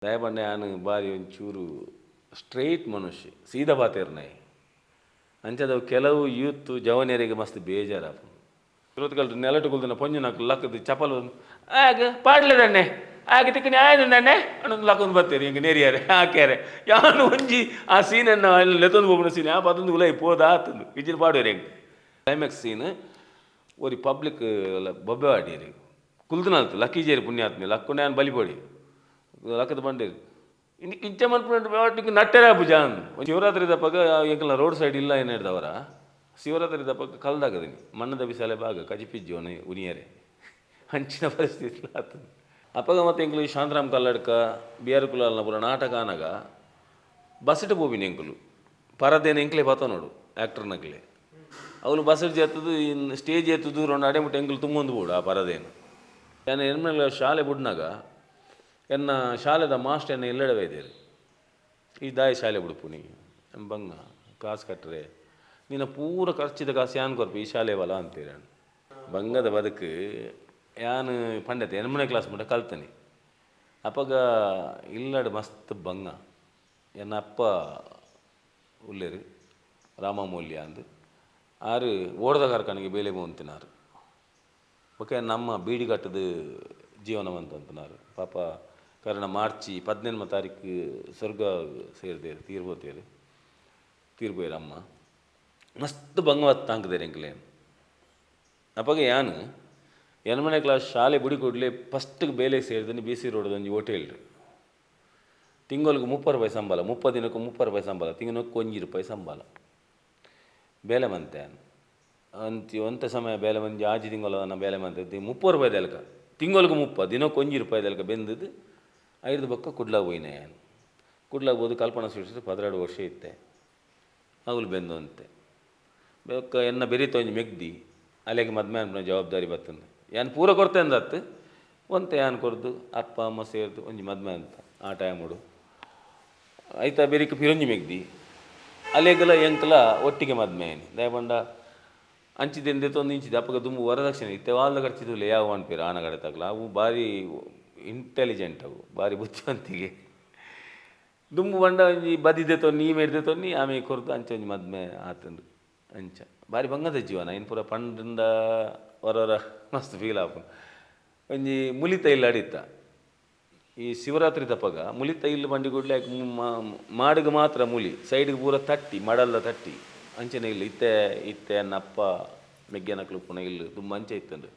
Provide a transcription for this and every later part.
ದಯಬಂಡೆ ನಾನು ಬಾರಿ ಒಂಚೂರು ಸ್ಟ್ರೈಟ್ ಮನುಷ್ಯ ಸೀದಾ ಬಾತೇರ್ನಾಯಿ ಅಂಚದವು ಕೆಲವು ಯೂತ್ ಜವನಿಯರಿಗೆ ಮಸ್ತ್ ಬೇಜಾರ ಇವತ್ತುಗಲ್ರು ನೆಲಟುಗುಲ್ದನ ಪೊಂಜು ನಾಲ್ಕು ಲಕ್ಕದ ಚಪಲ್ ಆಗ ಪಾಡ್ಲೆದಣ್ಣೆ ಆಗ ತಿಕ್ಕನಿ ಆಯ್ದು ನಣ್ಣೆ ಅನ್ನೊಂದು ಲಕ್ಕೊಂದು ಬರ್ತೀರಿ ಹಿಂಗೆ ನೆರಿಯಾರೆ ಹಾಕ್ಯಾರೆ ಯಾನು ಒಂಜಿ ಆ ಸೀನನ್ನು ಅಲ್ಲಿ ನೆತ್ತೊಂದು ಹೋಗ್ಬಿಡ ಸೀನ್ ಆ ಪದೊಂದು ಉಲೈ ಪೋದ ಆತಂದು ಇಜ್ಜಿನ ಪಾಡುವರೆ ಹೆಂಗೆ ಕ್ಲೈಮ್ಯಾಕ್ಸ್ ಸೀನ್ ஒரு ಪಬ್ಲಿಕ್ ಬೊಬ್ಬೆ ಆಡಿರಿ ಕುಲ್ದನಾಲ್ತು ಲಕ್ಕೀಜೇರಿ ಪುಣ್ಯಾತ್ಮಿ ಲಕ್ಕೊಂಡೆ ನಾನು ಬಲಿಪೋಡಿ ಲಕ್ಕದ ಬಂಡೇರಿ ಇನ್ನು ಕಿಂಚ ಮನ್ಪುಟ್ಟು ನಟ್ಟೆರ ಭುಜಾನ್ ಶಿವರಾತ್ರಿ ದಪ್ಪಗ ಎಂಕಲ್ನ ರೋಡ್ ಸೈಡ್ ಇಲ್ಲ ಏನು ಹಿಡ್ದವರ ಶಿವರಾತ್ರಿ ದಪ್ಪಗ ಕಲ್ದಾಗದೀನಿ ಮಣ್ಣದ ಬಿಸಾಲೆ ಭಾಗ ಕಜಿಪಿಜ್ಜಿ ಅವನು ಉನಿಯರೆ ಹಂಚಿನ ಪರಿಸ್ಥಿತಿ ಆತನು ಅಪ್ಪಗ ಮತ್ತು ಎಂಕಲು ಶಾಂತರಾಮ್ ಕಲ್ಲಡ್ಕ ಬಿ ಆರ್ ಕುಲಾಲ್ನ ಪೂರ ನಾಟಕ ಆನಾಗ ಬಸ್ಸಿಟ್ಟು ಹೋಗಿನಿ ಎಂಕಲು ಪರದೇನು ಎಂಕ್ಲೆ ಪತ್ತ ನೋಡು ಆ್ಯಕ್ಟರ್ನಕ್ಲೆ ಅವಳು ಬಸ್ಸಿಟ್ಟು ಜೇರ್ತದು ಇನ್ನು ಸ್ಟೇಜ್ ಎತ್ತದು రెండు ಅಡೆಮುಟ್ಟು ಎಂಕಲು ತುಂಬೊಂದು ಬೋಡು ಆ ಪರದೇನು ನಾನು ಹೆಣ್ಮೇಲೆ ಶಾಲೆ ಬಿಡ್ನಾಗ ಎನ್ನ ಶಾಲೆದ ಮಾಸ್ಟರ್ ಎನ್ನ ಎಲ್ಲೆಡೆ ಒಯ್ದೇರಿ ಈ ದಾಯಿ ಶಾಲೆ ಬಿಡುಪು ನೀ ಬಂಗ ಕಾಸು ಕಟ್ಟರೆ ನೀನು ಪೂರ ಖರ್ಚಿದ ಕಾಸು ಯಾನ್ ಕೊರ್ಪು ಈ ಶಾಲೆ ಬಲ ಅಂತೀರಿ ಬಂಗದ ಬದುಕು ಯಾನು ಪಂಡತೆ ಎಣ್ಮನೆ ಕ್ಲಾಸ್ ಮಟ್ಟ ಕಲ್ತನಿ ಅಪ್ಪಗ ಇಲ್ಲಡು ಮಸ್ತ್ ಬಂಗ ಎನ್ನ ಅಪ್ಪ ಉಲ್ಲೇರು ರಾಮಮೌಲ್ಯ ಅಂದು ಆರು ಓಡದ ಕಾರ್ಖಾನೆಗೆ ಬೇಲೆ ಬೋಂತಿನಾರು ಓಕೆ ನಮ್ಮ ಬೀಡಿ ಕಟ್ಟದು ಜೀವನವಂತ ಅಂತಿನಾರು ಪಾಪ ಕಾರಣ ಮಾರ್ಚಿ 18ನೇ ತಾರೀಕು ಸ್ವರ್ಗ ಸೇರಿದೇರು ತೀರ್ಬೋತೇರು ತೀರ್ಬೋಯ್ರು ಅಮ್ಮ ಮಸ್ತ್ ಬಂಗವತ್ತು ತಾಂಕದೇರು ಎಂಕ್ಲೇನು ಅಪ್ಪಗೆ ಯಾನು ಎಣ್ಮನೆ ಕ್ಲಾಸ್ ಶಾಲೆ ಬುಡಿ ಕೊಡ್ಲಿ ಫಸ್ಟಿಗೆ ಬೇಲೆ ಸೇರಿದನಿ ಬಿ ಸಿ ರೋಡ್ ಒಂಜಿ ಹೋಟೆಲ್ ತಿಂಗಳಿಗೆ 30 ರೂಪಾಯಿ ಸಂಬಳ 30 ದಿನಕ್ಕೂ 30 ರೂಪಾಯಿ ಸಂಬಳ ತಿಂಗಳಿಗೆ 1 ರೂಪಾಯಿ ಸಂಬಳ ಬೇಲೆ ಮಂತೆ ಒಂತ ಸಮಯ ಬೇಲೆ ಮಂದಿ ಆಜಿ ತಿಂಗಳ ಬೇಲೆ ಮಂತೆ 30 ರೂಪಾಯಿ ದೆಲ್ಕ ತಿಂಗಳಿಗೆ 30 ದಿನಕ್ಕೆ 1 ರೂಪಾಯಿ ದೆಲ್ಕ ಬೆಂದದ್ದು 5 ಬೊಕ್ಕ ಕುಡ್ಲಾಗ ಹೋಯ್ನೆ ಕುಡ್ಲಾಗ ಹೋದು ಕಲ್ಪನಾ ಸ್ವೀಟ್ಸ್ 12 ವರ್ಷ ಇತ್ತೆ ಅವಳು ಬೆಂದು ಅಂತೆ ಬೇಕ ಎನ್ನ ಬೆರೀತ ಒಂಜಿ ಮೆಗ್ದಿ ಅಲ್ಲಿಗೆ ಮದ್ಮೆ ಅನ್ಪನ ಜವಾಬ್ದಾರಿ ಬರ್ತಂದು ಏನು ಪೂರ ಕೊಡ್ತೆ ಅಂದತ್ತು ಒಂತೆ ಏನು ಕೊಡ್ದು ಅಪ್ಪ ಅಮ್ಮ ಸೇರ್ದು ಒಂಜಿ ಮದ್ಮೆ ಅಂತ ಆ ಟೈಮುಡು ಆಯ್ತಾ ಬೆರಿಕ ಪಿರೊಂಜಿ ಮೆಗ್ದಿ ಅಲೆಗಲ ಎಂಕಲ ಒಟ್ಟಿಗೆ ಮದ್ಮೆ ಏನು ದಯಬಂಡ ಅಂಚಿದೆಂದೆ ತೊಂದು ಇಂಚಿದೆ ಅಪ್ಪಗ ದುಂಬು ವರದಕ್ಷಿಣೆ ಇತ್ತೆ ವಾಲ್ದ ಖರ್ಚಿದ್ದಿಲ್ಲ ಯಾವ ಅನ್ಪೇರು ಆನಗಡೆ ತಗಲ ಅವು ಭಾರಿ ಇಂಟೆಲಿಜೆಂಟ್ ಅವು ಭಾರಿ ಬುದ್ಧಿವಂತಿಗೆ ದುಂಬು ಬಂಡ ಒಂಜಿ ಬದಿದೆ ತೊನ್ನಿ ಮೇಡ್ದೆ ತೊನ್ನಿ ಆಮೇಲೆ ಕೊರ್ದು ಅಂಚೆ ಒಂಜಿ ಮದ್ಮೆ ಆತಂದು ಅಂಚ ಭಾರಿ ಬಂಗದ ಜೀವನ ಇನ್ನು ಪೂರ ಪಂಡ್ರಿಂದ ಹೊರವರ ಮಸ್ತ್ ಫೀಲ್ ಆಪು ಒಂಜಿ ಮುಲಿತ ಇಲ್ಲ ಅಡಿತ ಈ ಶಿವರಾತ್ರಿ ತಪ್ಪಗ ಮುಲಿತ ಇಲ್ಲಿ ಬಂಡಿ ಕೊಡ್ಲಿ ಮಾಡಿಗೆ ಮಾತ್ರ ಮುಲಿ ಸೈಡ್ಗೆ ಪೂರ ತಟ್ಟಿ ಮಡಲ್ಲ ತಟ್ಟಿ ಅಂಚೆನೆ ಇಲ್ಲ ಇತ್ತೆ ಇತ್ತೆ ಅನ್ನಪ್ಪ ಮೆಗ್ಗೆನಕ್ಲು ಪುನಃ ಇಲ್ಲ ತುಂಬ ಅಂಚೆ ಇತ್ತಂದು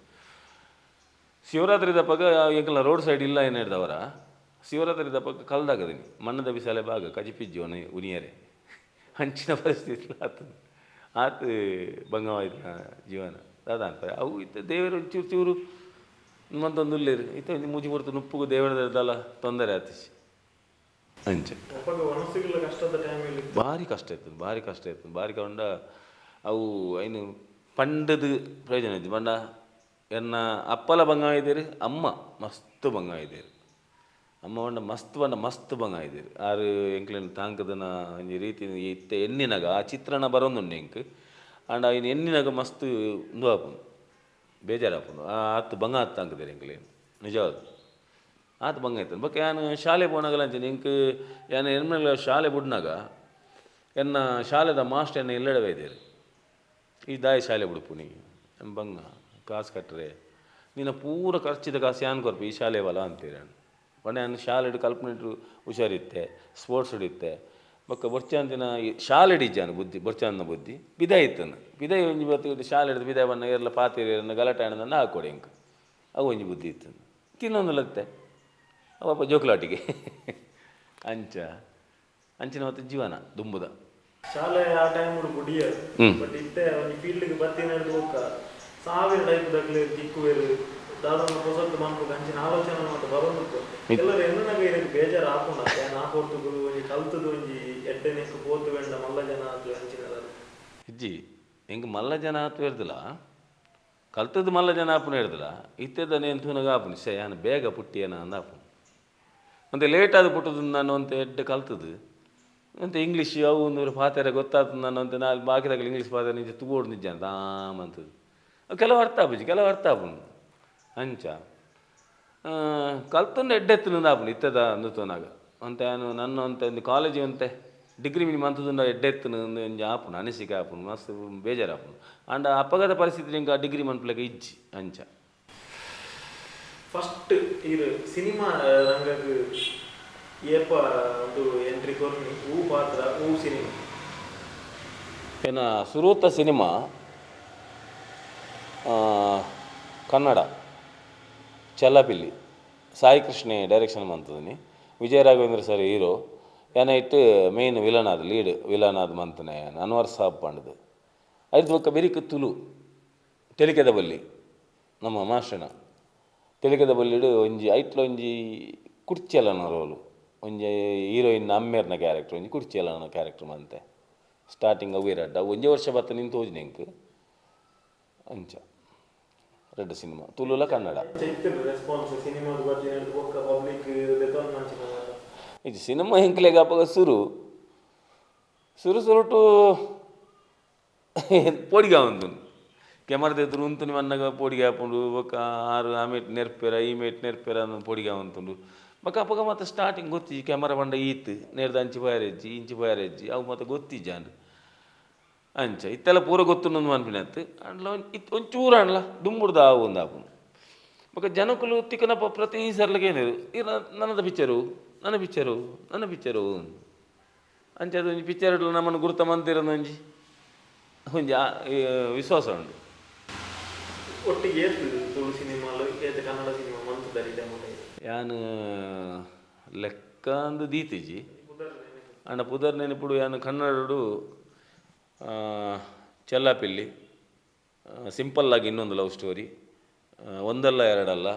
ಶಿವರಾತ್ರಿ ದಪ್ಪಗ ಎಂಕಲ್ನ ರೋಡ್ ಸೈಡ್ ಇಲ್ಲ ಏನು ಹಿಡ್ದವರ ಶಿವರಾತ್ರಿ ದಪ್ಪಗ ಕಲ್ದಾಗದೀನಿ ಮಣ್ಣದ ಬಿಸಾಲೆ ಭಾಗ ಕಜಿಪಿಜ್ಜಿ ಅವನು ಉನಿಯರೆ ಹಂಚಿನ ಪರಿಸ್ಥಿತಿ ಆತನು ಆತು ಬಂಗವಾಯ್ತು ಜೀವನ ದಾದಾ ಅಂತಾರೆ ಅವು ಇತ್ತು ದೇವರು ಚೂರು ಚೂರು ಮತ್ತೊಂದು ಉಲ್ಲೇರು ಇತ್ತು ಮುಜಿ ಬರ್ತು ನುಪ್ಪುಗು ದೇವರದಲ್ಲ ತೊಂದರೆ ಆತಿಸಿ ಅಂಚೆ ಭಾರಿ ಕಷ್ಟ ಇರ್ತದೆ ಭಾರಿ ಕೊಂಡ ಅವು ಏನು ಪಂಡದ ಪ್ರಯೋಜನ ಇದ್ದು ಬಂಡ ಎನ್ನ ಅಪ್ಪಲ ಬಂಗ ಇದ್ದೀರಿ ಅಮ್ಮ ಮಸ್ತ್ ಬಂಗ ಇದ್ದೀರಿ ಅಮ್ಮ ಬಂಡ ಮಸ್ತ್ ಬಂಗ ಇದ್ದೀರಿ ಆರು ಎಂಕ್ಲೇನು ತಾಂಕದನ ಒಂಜಿ ರೀತಿ ಇತ್ತೆ ಎಣ್ಣಿನಾಗ ಆ ಚಿತ್ರಣ ಬರೋದುಂಡು ಎಂಕ್ ಆಂಡ ಇನ್ನು ಎಣ್ಣಿನಾಗ ಮಸ್ತ್ ಇಂದು ಆಪುಂಡು ಬೇಜಾರಾಪುಂಡು ಆತು ಬಂಗ ಆತು ತಾಂಕದೇರಿ ಎಂಕ್ಲೇನು ನಿಜವಾದ ಆತು ಬಂಗ ಆಯ್ತು ಬೊಕ್ಕ ಯಾನು ಶಾಲೆ ಪೋನಾಗಲ್ಲ ಅಂತೀನಿ ಇಂಕ್ ಯಾನು ಹೆಣ್ಮಕ್ಳ ಶಾಲೆ ಬಿಡ್ನಾಗ ಎನ್ನ ಶಾಲೆದ ಮಾಸ್ಟರ್ ಎನ್ನ ಎಲ್ಲೆಡೆ ಒಯ್ದೇರಿ ಈ ದಾಯಿ ಶಾಲೆ ಬಿಡುಪು ನೀ ಬಂಗ ಕಾಸು ಕಟ್ಟರೆ ನೀನು ಪೂರ ಖರ್ಚಿದ ಕಾಸು ಯಾನ್ ಕೊರ್ಪು ಈ ಶಾಲೆ ಬಲ ಅಂತೀರಿ ಒಳ್ಳೆ ನಾನು ಶಾಲೆ ಹಿಡು ಕಲ್ಪನೆ ಹುಷಾರಿತ್ತೆ ಸ್ಪೋರ್ಟ್ಸ್ ಹಿಡಿತ್ತೆ ಬೊಕ್ಕ ಬೊರ್ಚಾಂತಿನ ಶಾಲೆ ಹಿಡಿಜಾನ ಬುದ್ಧಿ ಬೊರ್ಚಾಂದನ ಬುದ್ಧಿ ಬಿದಾಯ ಇತ್ತನ ಬಿದಾಯ ಒಂಜಿ ಬತ್ತು ಶಾಲೆ ಹಿಡಿದು ಬಿದಾಯ ಬಣ್ಣ ಏರ್ಲ ಪಾತಿರಿ ಗಲಾಟೆ ಹಣ್ಣದನ್ನ ಹಾಕೊಡಿ ಇಂಕ ಅವು ಒಂಜಿ ಬುದ್ಧಿ ಇತ್ತು ತಿನ್ನೊಂದು ಲತ್ತೆ ಅವಪ್ಪ ಜೋಕ್ಲಾಟಿಗೆ ಅಂಚಿನ ಮತ್ತು ಜೀವನ ದುಂಬುದ ಶಾಲೆ ಆ ಟೈಮ್ ಬುಡಿಯ ಬಟ್ ಇತ್ತೆ ಒಂದು ಫೀಲ್ಡ್ಗೆ ಬತ್ತಿ ನಡೆದು ಹೋಗ್ಕ ಸಾವಿರ ಟೈಪ್ ದಾಖಲೆ ತಿಕ್ಕುವೇರು ದಾದನ ಹೊಸತ್ತು ಮನ್ಪು ಅಂಚಿನ ಆಲೋಚನೆ ಮತ್ತು ಬರೋದು ಎಲ್ಲರೂ ಎನ್ನನಾಗ ಇದಕ್ಕೆ ಬೇಜಾರು ಹಾಕೊಂಡ ನಾಪೊರ್ತುಗಳು ಒಂಜಿ ಕಲ್ತದು ಒಂಜಿ ಎಡ್ಡೆನೆಕ್ಕು ಪೋತು ವೆಂಡ ಮಲ್ಲ ಜನ ಆತು ಅಂಚಿನ ಇಜ್ಜಿ ಹೆಂಗೆ ಮಲ್ಲ ಜನ ಆತು ಹೇಳ್ದಿಲ್ಲ ಕಲ್ತದ್ದು ಮಲ್ಲ ಜನ ಆಪುನ ಹೇಳ್ದಿಲ್ಲ ಇತ್ತೆದನೆ ಎಂತುನಾಗ ಆಪುನಿ ಸೇ ಯಾನು ಬೇಗ ಪುಟ್ಟಿಯನ ಅಂದ ಆಪುನು ಮತ್ತು ಲೇಟಾದ ಪುಟ್ಟದು ನಾನು ಅಂತ ಎಡ್ಡೆ ಕಲ್ತದ್ದು ಅಂತ ಇಂಗ್ಲೀಷ್ ಅವು ಒಂದು ಪಾತ್ರೆ ಗೊತ್ತಾಗ್ತದೆ ನಾನು ಅಂತ ನಾನು ಬಾಕಿದಾಗ ಇಂಗ್ಲೀಷ್ ಪಾತ್ರೆ ನಿಜ ತಗೋಡು ನಿಜ ಅಂತ ಅಂತದ್ದು ಕೆಲವು ಅರ್ಥ ಆಪುಜಿ ಕೆಲವು ಅರ್ಥ ಆಪುನು ಅಂಚ ಕಲ್ತೊಂದು ಎಡ್ಡೆತ್ತನಿಂದ ಆಪುಂಡು ಇತ್ತದ ಅಂದುತೋನಾಗ ಅಂತ ನಾನು ನನ್ನ ಅಂತ ಒಂದು ಕಾಲೇಜಿಗೆ ಅಂತೆ ಡಿಗ್ರಿ ಮಿನಿ ಮಂತದುಂಡ ಎಡ್ಡೆತ್ತನ ಒಂಜಿ ಆಪುಂಡು ಅನಿಸಿಕೆ ಆಪುಂಡು ಮಸ್ತ್ ಬೇಜಾರು ಆಪುಂಡು ಅಂಡ ಅಪಘಾತ ಪರಿಸ್ಥಿತಿ ಇಂಕ ಡಿಗ್ರಿ ಮನ್ಪುಲೆಗ ಇಜ್ಜಿ ಅಂಚ ಫಸ್ಟ್ ಇರು ಸಿನಿಮಾ ರಂಗಕ್ಕೆ ಏಪ ಒಂದು ಎಂಟ್ರಿ ಕೊರ್ನಿ ಹೂ ಪಾತ್ರ ಹೂ ಸಿನಿಮಾ ಏನ ಸುರೂತ ಸಿನಿಮಾ ಕನ್ನಡ ಚಲ್ಲಪಿಲ್ಲಿ ಸಾಯಿ ಕೃಷ್ಣೆ ಡೈರೆಕ್ಷನ್ ಮಂತದನಿ ವಿಜಯ ರಾಘವೇಂದ್ರ ಸರ್ ಹೀರೋ ಏನ ಇಟ್ಟು ಮೇನ್ ವಿಲನ್ ಆದ ಲೀಡ್ ವಿಲನ್ ಆದ ಮಂತನೆ ಅನ್ವರ್ ಸಾಬ್ ಪಂಡದು ಐದು ಬೊಕ್ಕ ಬೆರಿಕ್ ತುಳು ತೆಲಿಕೆದ ಬಲ್ಲಿ ನಮ್ಮ ಮಾಸ್ಟರ್ನ ತೆಲಿಕೆದ ಬಲ್ಲಿಡು ಒಂಜಿ ಐಟ್ಲ ಒಂಜಿ ಕುರ್ಚಿಯಲ್ಲನ ರೋಲು ಒಂಜಿ ಹೀರೋಯಿನ್ ಅಮ್ಮೇರ್ನ ಕ್ಯಾರೆಕ್ಟರ್ ಒಂಜಿ ಕುರ್ಚಿಯಲ್ಲನ ಕ್ಯಾರೆಕ್ಟರ್ ಮಂತೆ ಸ್ಟಾರ್ಟಿಂಗ್ ಅವಿರಡ್ಡ ಒಂಜೇ ವರ್ಷ ಬತ್ತ ನಿಂತು ಹೋಜಿ ನೆಂಕ್ ಅಂಚ ರೆಡ್ ಸಿನಿಮಾ ತುಳುಲ ಕನ್ನಡ ಇದು ಸಿನಿಮಾ ಹೆಂಕ್ಲೆಗ ಅಪ್ಪಗ ಸುರುಟು ಪೋಡಿಗ ಉಂತು ಕೆಮರದ ಎದುರು ಉಂತು ಮನ್ನಾಗ ಪೋಡಿಗೆ ಹಾಕೊಂಡು ಬೊಕ್ಕ ಆರು ಆಮೇಟ್ ನೆರ್ಪೆರ ಈ ಮೇಟ್ ನೆರ್ಪೆರ ಅನ್ನೋ ಪೋಡಿಗೆ ಉಂಟುಂಡು ಬೊಕ್ಕ ಅಪ್ಪಗ ಮತ್ತೆ ಸ್ಟಾರ್ಟಿಂಗ್ ಗೊತ್ತಿ ಕ್ಯಾಮರಾ ಬಂಡ ಈತ್ ನೇರ್ದ ಅಂಚಿ ಬಯರೆಜ್ಜಿ ಇಂಚಿ ಬಯರೆಜ್ಜಿ ಅವು ಮತ್ತೆ ಗೊತ್ತಿಜ್ಜಾಂಡು ಅಂಚ ಇತ್ತೆಲ್ಲ ಪೂರ ಗೊತ್ತುಂಡು ಅನ್ಪಿನತ್ತು ಅಂಡ್ಲ ಒಂಚೂರು ಅಣ್ಣ ದುಂಬುಡ್ದು ಆವು ಒಂದು ಆಪುನು ಬೊಕ್ಕ ಜನಕ್ಕಲು ತಿಕ್ಕನಪ್ಪ ಪ್ರತಿ ಸರ್ಲಿಗೆ ಏನಿರು ನನ್ನದ ಪಿಕ್ಚರು ನನ್ನ ಪಿಕ್ಚರು ಅಂಚೆ ಅದು ಒಂಜಿ ಪಿಕ್ಚರ್ ಇಡ್ಲ ನಮ್ಮನ್ನು ಗುರುತ ಮಂತಿರೋದು ಒಂಜಿ ವಿಶ್ವಾಸ ಉಂಡು ಒಟ್ಟಿಗೆ ಏತು ತುಳು ಸಿನಿಮಾಲು ಏತು ಕನ್ನಡ ಸಿನಿಮಾ ಮಂತದಲ್ಲಿ ಯಾನು ಲೆಕ್ಕ ಅಂದು ದೀತಿಜಿ ಅಂಡ ಪುದರ್ ನೆನಪುಡು ಯಾನು ಕನ್ನಡಡು ಚೆಲ್ಲಾಪಿಲ್ಲಿ ಸಿಂಪಲ್ಲಾಗಿ ಇನ್ನೊಂದು ಲವ್ ಸ್ಟೋರಿ ಒಂದಲ್ಲ ಎರಡಲ್ಲ